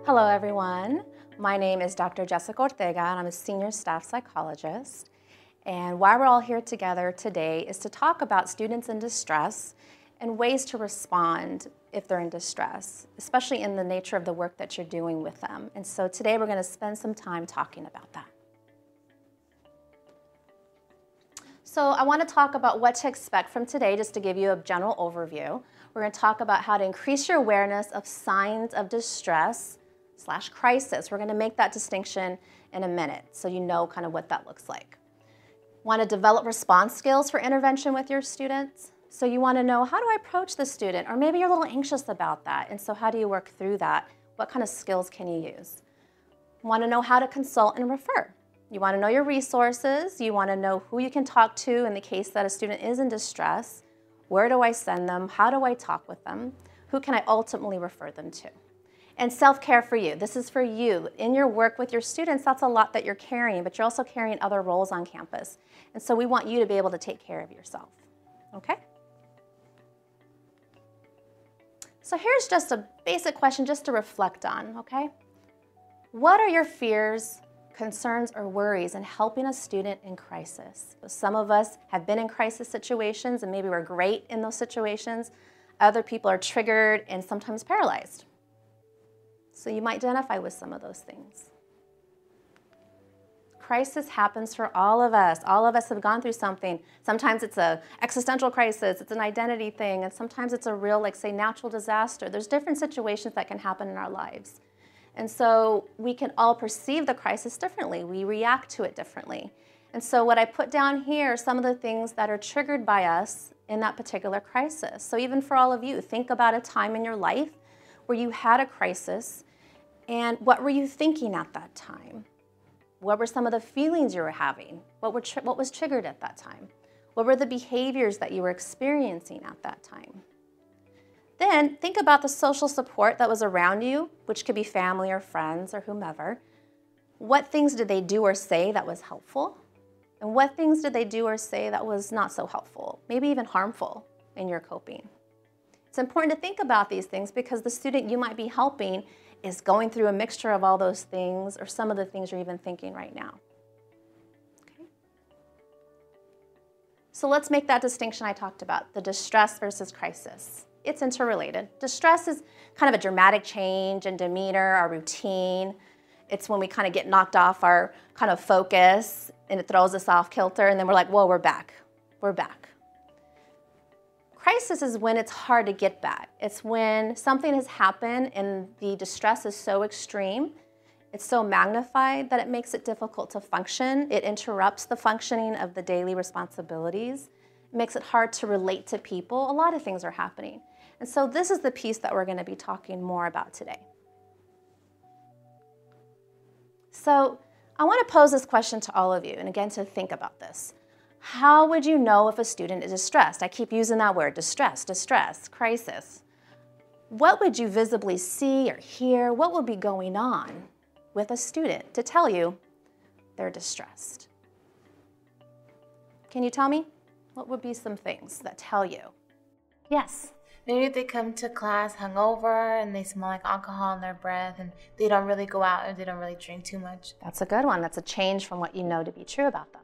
Hello everyone, my name is Dr. Jessica Ortega and I'm a senior staff psychologist. And why we're all here together today is to talk about students in distress and ways to respond if they're in distress, especially in the nature of the work that you're doing with them. And so today we're going to spend some time talking about that. So I want to talk about what to expect from today, just to give you a general overview. We're going to talk about how to increase your awareness of signs of distress / crisis. We're going to make that distinction in a minute so you know kind of what that looks like. Want to develop response skills for intervention with your students. So you want to know, how do I approach the student? Or maybe you're a little anxious about that, and so how do you work through that? What kind of skills can you use? Want to know how to consult and refer. You want to know your resources. You want to know who you can talk to in the case that a student is in distress. Where do I send them? How do I talk with them? Who can I ultimately refer them to? And self-care for you. This is for you. In your work with your students, that's a lot that you're carrying, but you're also carrying other roles on campus. And so we want you to be able to take care of yourself. Okay? So here's just a basic question just to reflect on, okay? What are your fears, concerns, or worries in helping a student in crisis? Some of us have been in crisis situations and maybe we're great in those situations. Other people are triggered and sometimes paralyzed. So you might identify with some of those things. Crisis happens for all of us. All of us have gone through something. Sometimes it's an existential crisis, it's an identity thing, and sometimes it's a real, like say, natural disaster. There's different situations that can happen in our lives. And so we can all perceive the crisis differently. We react to it differently. And so what I put down here are some of the things that are triggered by us in that particular crisis. So even for all of you, think about a time in your life where you had a crisis, and what were you thinking at that time? What were some of the feelings you were having? What was triggered at that time? What were the behaviors that you were experiencing at that time? Then think about the social support that was around you, which could be family or friends or whomever. What things did they do or say that was helpful? And what things did they do or say that was not so helpful, maybe even harmful in your coping? It's important to think about these things because the student you might be helping is going through a mixture of all those things or some of the things you're even thinking right now. Okay? So let's make that distinction I talked about, the distress versus crisis. It's interrelated. Distress is kind of a dramatic change in demeanor, our routine. It's when we kind of get knocked off our kind of focus and it throws us off kilter and then we're like, whoa, we're back. We're back. Crisis is when it's hard to get back. It's when something has happened and the distress is so extreme, it's so magnified that it makes it difficult to function. It interrupts the functioning of the daily responsibilities. It makes it hard to relate to people. A lot of things are happening. And so this is the piece that we're going to be talking more about today. So I want to pose this question to all of you, and again, to think about this. How would you know if a student is distressed? I keep using that word, distress, crisis. What would you visibly see or hear? What would be going on with a student to tell you they're distressed? Can you tell me? What would be some things that tell you? Yes? Maybe they come to class hungover and they smell like alcohol in their breath and they don't really go out and they don't really drink too much. That's a good one. That's a change from what you know to be true about them.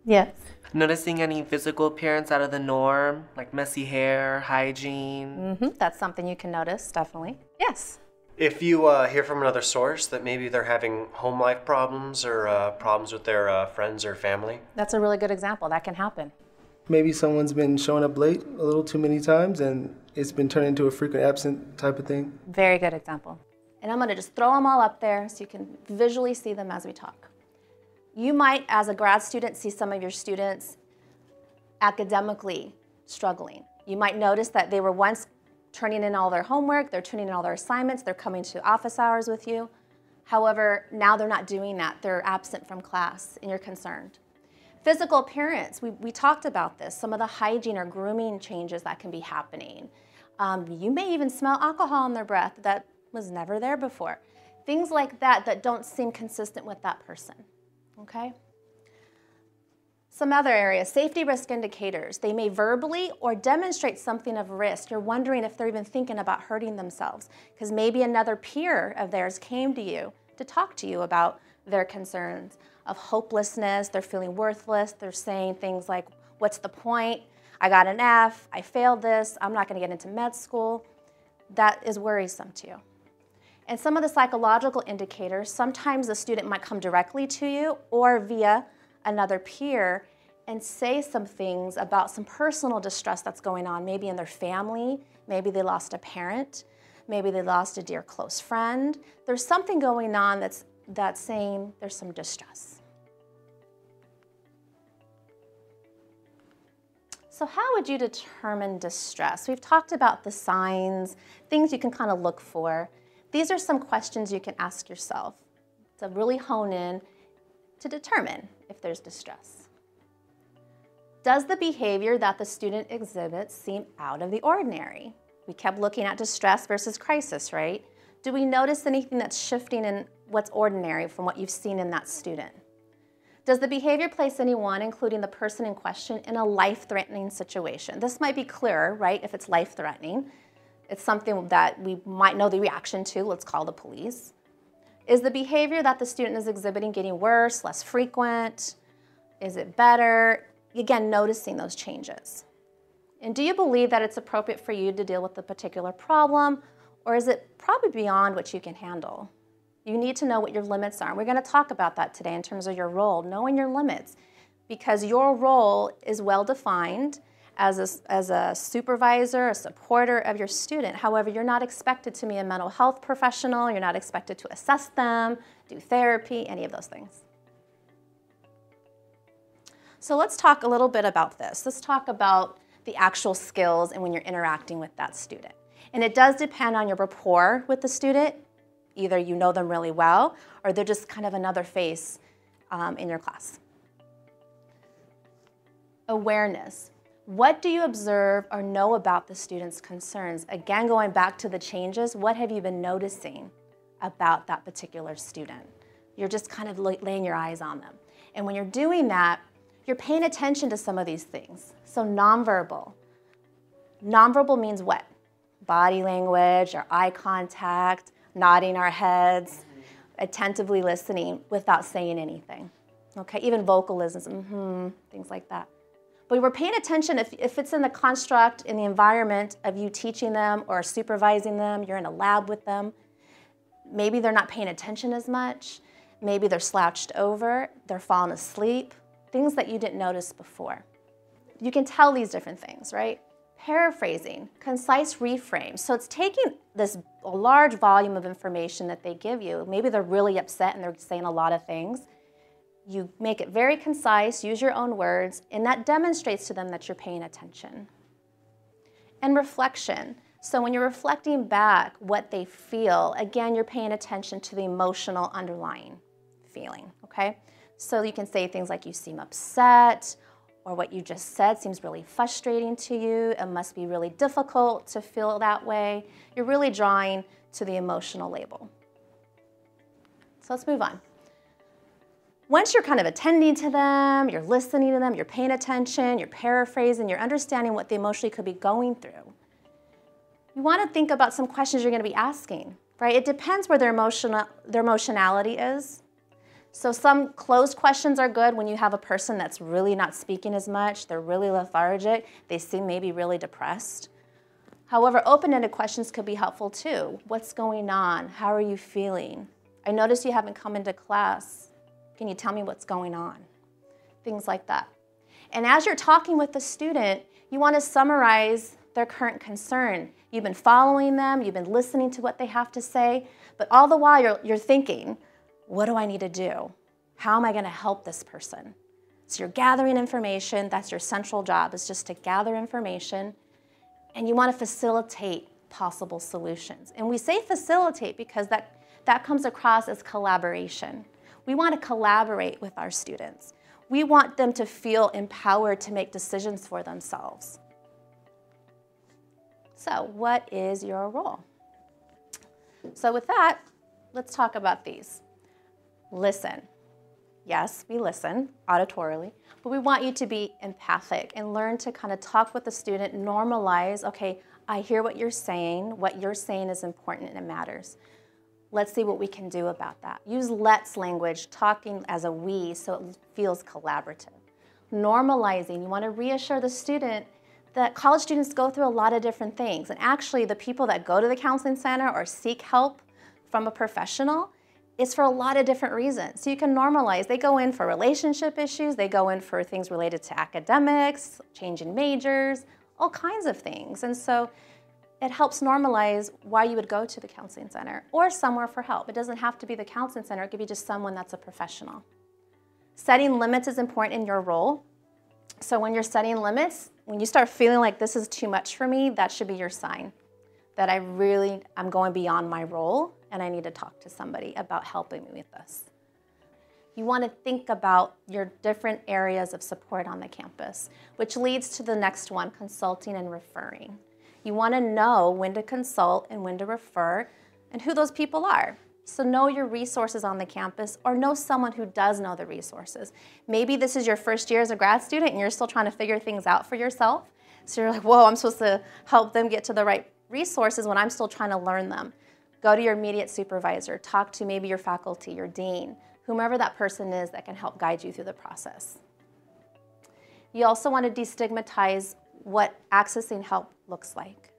Yes. Noticing any physical appearance out of the norm, like messy hair, hygiene. That's something you can notice, definitely. Yes. If you hear from another source that maybe they're having home life problems or problems with their friends or family. That's a really good example. That can happen. Maybe someone's been showing up late a little too many times and it's been turned into a frequent absent type of thing. Very good example. And I'm going to just throw them all up there so you can visually see them as we talk. You might, as a grad student, see some of your students academically struggling. You might notice that they were once turning in all their homework, they're turning in all their assignments, they're coming to office hours with you. However, now they're not doing that. They're absent from class and you're concerned. Physical appearance, we talked about this, some of the hygiene or grooming changes that can be happening. You may even smell alcohol in their breath that was never there before. Things like that that don't seem consistent with that person. Okay? Some other areas, safety risk indicators. They may verbally or demonstrate something of risk. You're wondering if they're even thinking about hurting themselves because maybe another peer of theirs came to you to talk to you about their concerns of hopelessness. They're feeling worthless. They're saying things like, what's the point? I got an F. I failed this. I'm not going to get into med school. That is worrisome to you. And some of the psychological indicators, sometimes the student might come directly to you or via another peer and say some things about some personal distress that's going on, maybe in their family, maybe they lost a parent, maybe they lost a dear close friend. There's something going on that's saying there's some distress. So how would you determine distress? We've talked about the signs, things you can kind of look for. These are some questions you can ask yourself to really hone in to determine if there's distress. Does the behavior that the student exhibits seem out of the ordinary? We kept looking at distress versus crisis, right? Do we notice anything that's shifting in what's ordinary from what you've seen in that student? Does the behavior place anyone, including the person in question, in a life-threatening situation? This might be clearer, right, if it's life-threatening. It's something that we might know the reaction to. Let's call the police. Is the behavior that the student is exhibiting getting worse, less frequent? Is it better? Again, noticing those changes. And do you believe that it's appropriate for you to deal with the particular problem, or is it probably beyond what you can handle? You need to know what your limits are. And we're going to talk about that today in terms of your role, knowing your limits, because your role is well defined as a supervisor, a supporter of your student. However, you're not expected to be a mental health professional. You're not expected to assess them, do therapy, any of those things. So let's talk a little bit about this. Let's talk about the actual skills and when you're interacting with that student. And it does depend on your rapport with the student. Either you know them really well or they're just kind of another face in your class. Awareness. What do you observe or know about the student's concerns? Again, going back to the changes, what have you been noticing about that particular student? You're just kind of laying your eyes on them. And when you're doing that, you're paying attention to some of these things. So nonverbal. Nonverbal means what? Body language or eye contact, nodding our heads, attentively listening without saying anything. Okay, even vocalisms, things like that. But we're paying attention if it's in the construct, in the environment of you teaching them or supervising them, you're in a lab with them, maybe they're not paying attention as much, maybe they're slouched over, they're falling asleep, things that you didn't notice before. You can tell these different things, right? Paraphrasing, concise reframe. So it's taking a large volume of information that they give you. Maybe they're really upset and they're saying a lot of things. You make it very concise, use your own words, and that demonstrates to them that you're paying attention. And reflection. So when you're reflecting back what they feel, again, you're paying attention to the emotional underlying feeling, okay? So you can say things like, you seem upset, or what you just said seems really frustrating to you. It must be really difficult to feel that way. You're really drawing to the emotional label. So let's move on. Once you're kind of attending to them, you're listening to them, you're paying attention, you're paraphrasing, you're understanding what they emotionally could be going through, you want to think about some questions you're going to be asking, right? It depends where their emotionality is. So some closed questions are good when you have a person that's really not speaking as much, they're really lethargic, they seem maybe really depressed. However, open-ended questions could be helpful too. What's going on? How are you feeling? I noticed you haven't come into class. Can you tell me what's going on? Things like that. And as you're talking with the student, you want to summarize their current concern. You've been following them, you've been listening to what they have to say, but all the while you're thinking, what do I need to do? How am I going to help this person? So you're gathering information. That's your central job, is just to gather information, and you want to facilitate possible solutions. And we say facilitate because that comes across as collaboration. We want to collaborate with our students. We want them to feel empowered to make decisions for themselves. So what is your role? So with that, let's talk about these. Listen. Yes, we listen auditorily, but we want you to be empathic and learn to kind of talk with the student, normalize, okay, I hear what you're saying is important and it matters. Let's see what we can do about that. Use let's language, talking as a we, so it feels collaborative. Normalizing, you want to reassure the student that college students go through a lot of different things. And actually, the people that go to the counseling center or seek help from a professional, it's for a lot of different reasons. So you can normalize. They go in for relationship issues. They go in for things related to academics, changing majors, all kinds of things. And so it helps normalize why you would go to the counseling center or somewhere for help. It doesn't have to be the counseling center. It could be just someone that's a professional. Setting limits is important in your role. So when you're setting limits, when you start feeling like this is too much for me, that should be your sign that I'm going beyond my role and I need to talk to somebody about helping me with this. You want to think about your different areas of support on the campus, which leads to the next one, consulting and referring. You want to know when to consult and when to refer and who those people are. So know your resources on the campus or know someone who does know the resources. Maybe this is your first year as a grad student and you're still trying to figure things out for yourself. So you're like, whoa, I'm supposed to help them get to the right resources when I'm still trying to learn them. Go to your immediate supervisor, talk to maybe your faculty, your dean, whomever that person is that can help guide you through the process. You also want to destigmatize what accessing help looks like.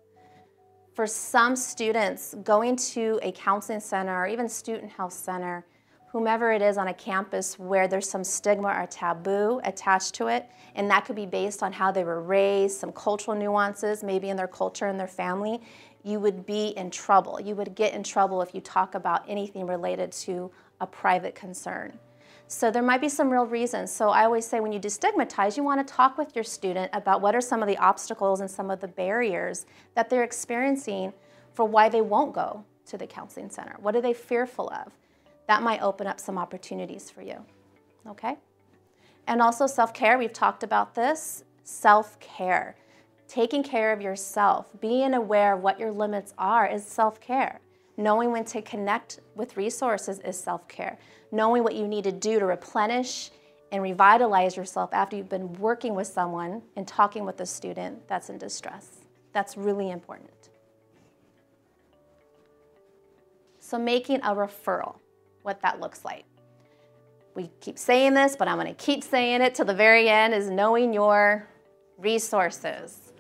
For some students, going to a counseling center or even student health center, whomever it is on a campus where there's some stigma or taboo attached to it, and that could be based on how they were raised, some cultural nuances, maybe in their culture and their family, you would be in trouble. You would get in trouble if you talk about anything related to a private concern. So there might be some real reasons. So I always say when you destigmatize, you want to talk with your student about what are some of the obstacles and some of the barriers that they're experiencing for why they won't go to the counseling center. What are they fearful of? That might open up some opportunities for you, okay? And also self-care, we've talked about this. Self-care, taking care of yourself, being aware of what your limits are is self-care. Knowing when to connect with resources is self-care. Knowing what you need to do to replenish and revitalize yourself after you've been working with someone and talking with a student that's in distress. That's really important. So making a referral, what that looks like. We keep saying this, but I'm going to keep saying it to the very end, is knowing your resources.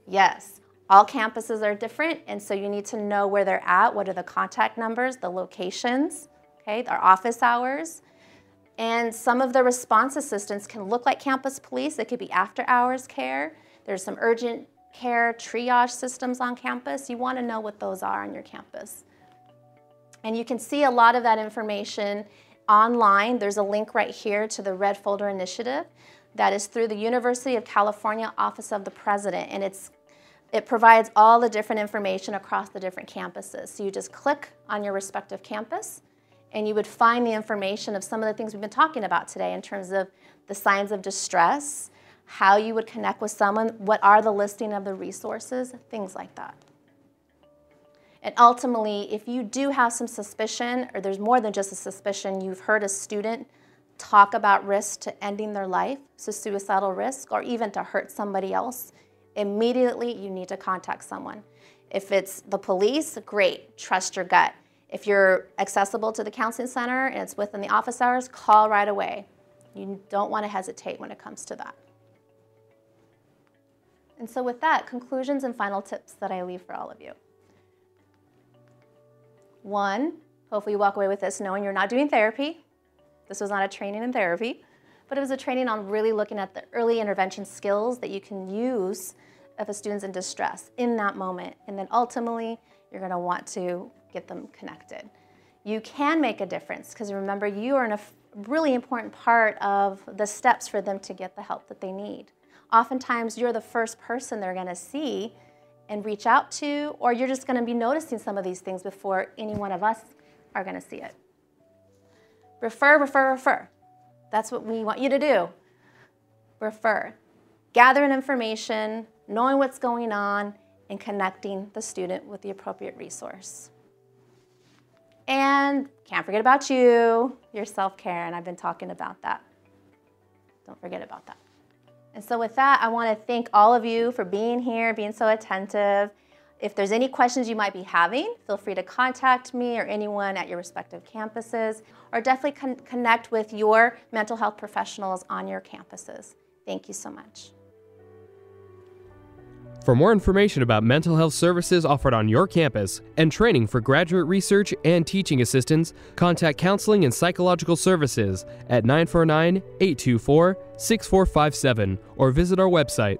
Yes, all campuses are different, and so you need to know where they're at, what are the contact numbers, the locations, okay, our office hours. And some of the response assistants can look like campus police. It could be after-hours care. There's some urgent care triage systems on campus. You want to know what those are on your campus. And you can see a lot of that information online. There's a link right here to the Red Folder Initiative that is through the University of California Office of the President, and it provides all the different information across the different campuses. So you just click on your respective campus, and you would find the information of some of the things we've been talking about today in terms of the signs of distress, how you would connect with someone, what are the listing of the resources, things like that. And ultimately, if you do have some suspicion, or there's more than just a suspicion, you've heard a student talk about risk to ending their life, so suicidal risk, or even to hurt somebody else, immediately you need to contact someone. If it's the police, great, trust your gut. If you're accessible to the counseling center and it's within the office hours, call right away. You don't want to hesitate when it comes to that. And so with that, conclusions and final tips that I leave for all of you. One, hopefully you walk away with this knowing you're not doing therapy. This was not a training in therapy, but it was a training on really looking at the early intervention skills that you can use if a student's in distress in that moment. And then ultimately, you're going to want to get them connected. You can make a difference because remember, you are a really important part of the steps for them to get the help that they need. Oftentimes, you're the first person they're going to see and reach out to, or you're just going to be noticing some of these things before any one of us are going to see it. Refer, refer, refer. That's what we want you to do. Refer. Gathering information, knowing what's going on, and connecting the student with the appropriate resource. And can't forget about you, your self-care, and I've been talking about that. Don't forget about that. And so with that, I want to thank all of you for being here, being so attentive. If there's any questions you might be having, feel free to contact me or anyone at your respective campuses, or definitely connect with your mental health professionals on your campuses. Thank you so much. For more information about mental health services offered on your campus and training for graduate research and teaching assistants, contact Counseling and Psychological Services at 949-824-6457 or visit our website.